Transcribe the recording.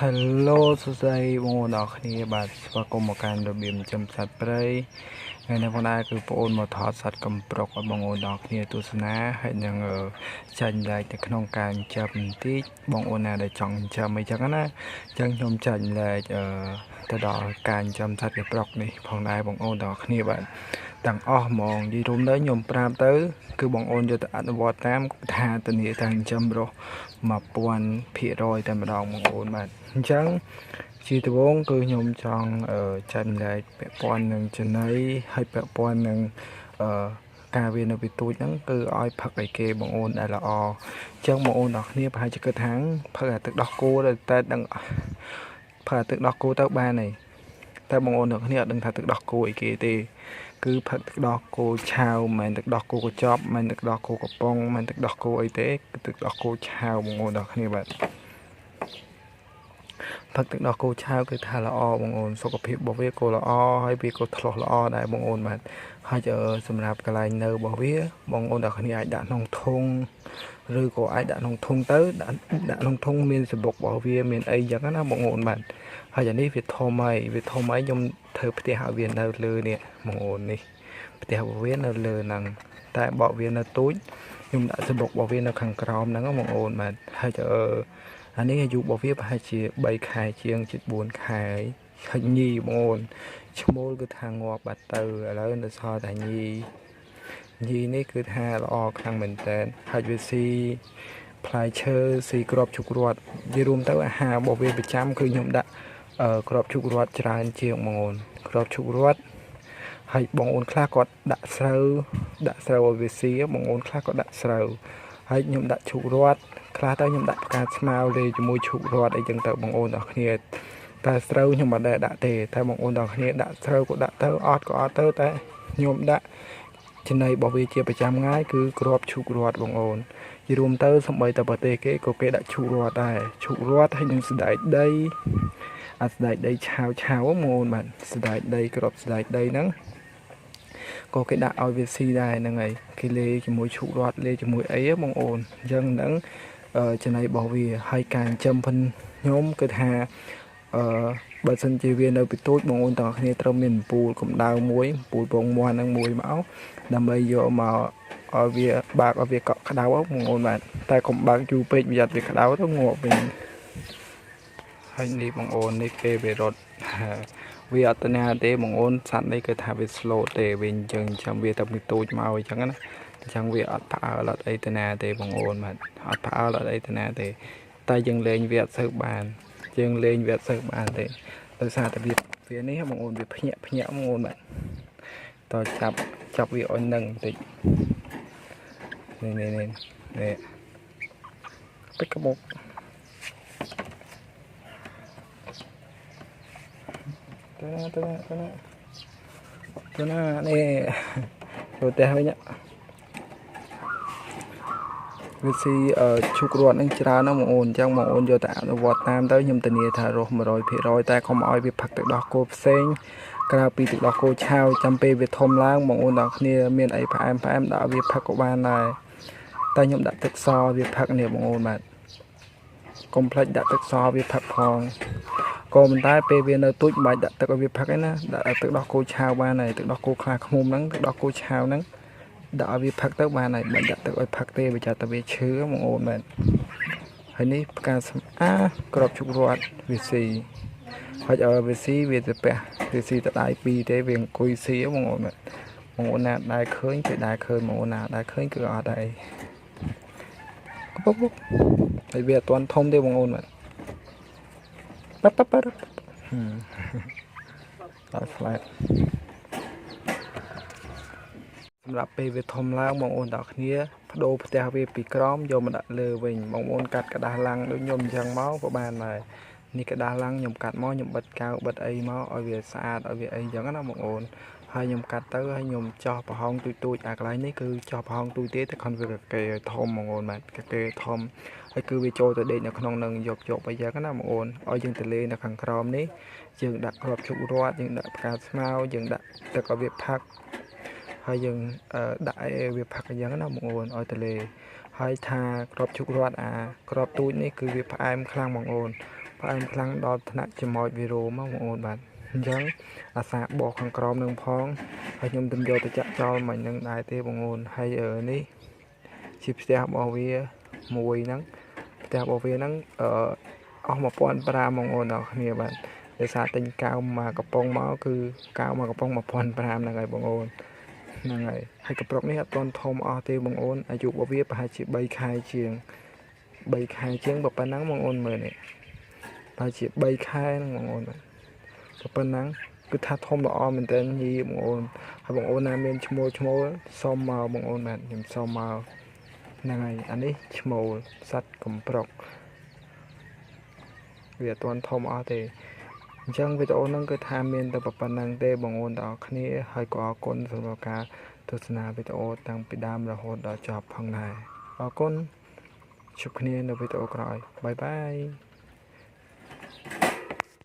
Hello សួស្តីបងប្អូនទាំងអស់គ្នាបាទស្វាគមន៍មកកាន់របៀបចំសត្វព្រៃថ្ងៃនេះបងប្អូនគឺបងប្អូនមកថតសត្វកំប្រុកឲ្យបងប្អូនទាំងអស់គ្នាទស្សនាហើយនឹងចាញ់ឡែកទៅក្នុងការចាប់បន្តិចបងប្អូនណាដែលចង់ចាំអីចឹងណាអញ្ចឹងខ្ញុំចាញ់ឡែកទៅដល់ការចាំសត្វកំប្រុកនេះផងដែរបងប្អូនទាំងអស់គ្នាបាទទាំងអស់ហ្មងនិយាយរួមទៅខ្ញុំប្រាប់ទៅគឺបងប្អូនយកទៅអនុវត្តតាមថាធានាថាចិញ្ចឹមរស់1000%តែម្ដងបងប្អូនបាទអញ្ចឹងជាដំបូងគឺខ្ញុំចង់ចែកម្លែកពាក់ព័ន្ធនឹងចំណីហើយពាក់ព័ន្ធនឹងការវានៅពីទូចហ្នឹងគឺឲ្យផឹកឲ្យគេបងអូនដែលល្អអញ្ចឹងបងអូនទាំងគ្នាប្រហែលជាគិតថាផឹកអាទឹកដោះគោតែដឹងផឹកអាទឹកដោះគោទៅបានហើយតែបងអូនទាំងគ្នាអត់ដឹងថាទឹកដោះគោអីគេទេគឺផឹកទឹកដោះគោឆាវមិនមែនទឹកដោះគោកញ្ចប់មិនមែនទឹកដោះគោកំប៉ុងមិនមែនទឹកដោះគោអីទេគឺទឹកដោះគោឆាវបងអូនទាំងគ្នាបាទផឹកទឹកដោះគោឆាវគឺថាល្អបងអូនសុខភាពរបស់វាក៏ល្អហើយវាក៏ឆ្លោះល្អដែរបងអូនបាទហើយសម្រាប់កន្លែងនៅរបស់វាបងអូនទាំងគ្នាអាចដាក់ក្នុងធុងឬក៏អាចដាក់ក្នុងធុងទៅដាក់ក្នុងធុងមានសម្បុករបស់វាមានអីចឹងណាបងអូនបាទហើយអានេះវាធំហើយខ្ញុំធ្វើផ្ទះឲ្យវានៅលើនេះបងអូននេះផ្ទះរបស់វានៅលើហ្នឹងតែបកវានៅទូចខ្ញុំដាក់សម្បុករបស់វានៅខាងក្រោមហ្នឹងបងអូនបាទហើយអានេះអាយុរបស់វាប្រហែលជា3ខែជាងជិត4ខែហើយញីបងអូនឈ្មោលគឺថាងាប់បាត់ទៅឥឡូវនៅសល់តែញីនេះគឺថាល្អខ្លាំងមែនតើហើយវាស៊ីផ្លែឈើស៊ីគ្រាប់ជុករត់និយាយរួមទៅអាហាររបស់វាប្រចាំគឺខ្ញុំដាក់គ្រាប់ជុករត់ច្រើនជាងបងអូនគ្រាប់ជុករត់ហើយបងអូនខ្លះគាត់ដាក់ស្រូវឲ្យវាស៊ីបងអូនខ្លះក៏ដាក់ស្រូវហើយខ្ញុំដាក់ជុករត់ខ្លះទៅខ្ញុំដាក់ផ្កាស្មៅលេជាមួយឈូករត់អីចឹងទៅបងអូនទាំងគ្នាតែស្រូវខ្ញុំមិនដែលដាក់ទេតែបងអូនទាំងគ្នាដាក់ស្រូវក៏ដាក់ទៅអត់ក៏អត់ទៅតែខ្ញុំដាក់ចំណីរបស់វាជាប្រចាំថ្ងៃគឺគ្រាប់ឈូករត់បងអូននិយាយរួមទៅសំបីតែប្រទេសគេក៏គេដាក់ឈូករត់ដែរឈូករត់ហើយនឹងស្ដែកដីអាស្ដែកដីឆាវបងអូនបាទស្ដែកដីគ្រាប់ស្ដែកដីហ្នឹងក៏គេដាក់ឲ្យវាស៊ីដែរហ្នឹងហើយគេលេជាមួយឈូករត់លេជាមួយអីបងអូនអញ្ចឹងហ្នឹងចំណីរបស់វាហើយការចិញ្ចឹមខ្ញុំគឺថាបើសិនជាវានៅពីទូចបងអូនទាំងគ្នាត្រូវមានពូលកម្ដៅមួយពូលពងមាន់ហ្នឹងមួយមកដើម្បីយកមកឲ្យវាបាក់ឲ្យវាកក់ក្ដៅបងអូនបាទតែកុំបាក់យូរពេកវាអត់វាក្ដៅទៅងាប់វិញហើយនេះបងអូននេះពេលវារត់វាអត់ណាទេបងអូនសត្វនេះគឺថាវា slow ទេវាអញ្ចឹងចាំវាតែពីទូចមកអញ្ចឹងណាអញ្ចឹងវាអត់ផ្អើលអត់អីទៅណាទេបងអូនបាទអត់ផ្អើលអត់អីទៅណាទេតែយើងលេងវាអត់សូវបានទេដោយសារតែវានេះបងអូនវាភ្ញាក់បងអូនបាទតចាប់វាអុញនឹងបន្តិចនេះពេចកមុកទៅណានេះចូលផ្ទះវិញវាស៊ីឈូករត់នឹងច្រើនណាស់បងអូនអញ្ចឹងបងអូនយកទៅអនុវត្តតាមទៅខ្ញុំធានាថារស់100%តែកុំឲ្យវាផឹកទឹកដោះគោផ្សេងក្រៅពីទឹកដោះគោឆាវចាំពេលវាធំឡើងបងអូនទាំងគ្នាមានអីផ្អែមដាក់វាផឹកក៏បានដែរតែខ្ញុំដាក់ទឹកសវាផឹកនេះបងអូនបាទកុំភ្លេចដាក់ទឹកសវាផឹកផងក៏ប៉ុន្តែពេលវានៅទូចមិនបាច់ដាក់ទឹកឲ្យវាផឹកឯណាដាក់ទឹកដោះគោឆាវបានហើយទឹកដោះគោខ្លាឃ្មុំហ្នឹងទឹកដោះគោឆាវហ្នឹងដាក់ឲ្យវាផឹកទៅបានហើយមិនដាក់ទឹកឲ្យផឹកទេវាចាតែវាឈឺបងអូនមែនហើយនេះផ្កាសម្អាក្របជុករត់វាស៊ីហើយវាស៊ីវាទៅពះវាស៊ីទៅដៃពីរទេវាអង្គុយស៊ីបងអូនមែនបងអូនណាដែលឃើញគឺដែលឃើញបងអូនណាដែលឃើញគឺអត់ដែរពុកហើយវាអត់ទាន់ធំទេបងអូនមែនប៉ាត់ដល់ផ្លែសម្រាប់ពេលវាធំឡើងបងប្អូនទាំងគ្នាបដូរផ្ទះវាពីក្រោមយកមកដាក់លើវិញបងប្អូនកាត់กระดาษឡាំងដូចខ្ញុំអញ្ចឹងមកក៏បានដែរនេះกระดาษឡាំងខ្ញុំកាត់មកខ្ញុំបិទកៅបិទអីមកឲ្យវាស្អាតឲ្យវាអីអញ្ចឹងណាបងប្អូនហើយខ្ញុំកាត់ទៅហើយខ្ញុំចោះប្រហោងទូចអាកន្លែងនេះគឺចោះប្រហោងទូចទេតែខនវាកេធំបងប្អូនបាទកេធំហើយគឺវាចូលទៅដេកនៅក្នុងនឹងយកអីចឹងណាបងប្អូនឲ្យយើងទៅលេងនៅខាងក្រោមនេះយើងដាក់គ្រាប់ជុករត់យើងដាក់ផ្កាស្មៅយើងដាក់ទឹកឲ្យវាផឹកហើយយើងដាក់វាផឹកអញ្ចឹងណាបងប្អូនឲ្យទៅលេហើយថាគ្រាប់ជុករត់អាគ្រាប់ទូចនេះគឺវាផ្អែមខ្លាំងបងប្អូន ផ្អែមខ្លាំងដល់ថ្នាក់ជាម៉ោចវីរ៉ូមកបងប្អូនបាទអញ្ចឹងអាសាបោះខាងក្រោមនឹងផងហើយខ្ញុំទៅយកទៅចាក់ចោលមិននឹងដែរទេបងប្អូនហើយនេះជាផ្ទះរបស់វាមួយហ្នឹងផ្ទះរបស់វាហ្នឹងអស់ 1,500 បងប្អូនដល់គ្នាបាទដោយសារទិញកៅមកកំប៉ុងមកគឺកៅមកកំប៉ុង 1,500 ហ្នឹងហើយបងប្អូនហ្នឹងហើយកំប្រុកនេះអត់ទាន់ធំអស់ទេបងប្អូនអាយុរបស់វាប្រហែលជា3ខែជាងបើប៉ុណ្ណឹងបងប្អូនមើលនេះប្រហែលជា3ខែហ្នឹងបងប្អូនបាទប៉ុណ្ណឹងគឺថាធំល្អមែនតើញីបងប្អូនហើយបងប្អូនណាមានឈ្មោលសុំមកបងប្អូនបាទខ្ញុំសុំមកហ្នឹងហើយអានេះឈ្មោលសัตว์កំប្រុកវាអត់ទាន់ធំអស់ទេអញ្ចឹងវីដេអូហ្នឹងគឺថាមានតែប៉ុណ្្នឹងទេបងប្អូនទាំងអស់គ្នាហើយក៏អរគុណសម្រាប់ការទស្សនាវីដេអូតាំងពីដើមរហូតដល់ចប់ផងដែរអរគុណជួបគ្នានៅវីដេអូក្រោយបាយបាយ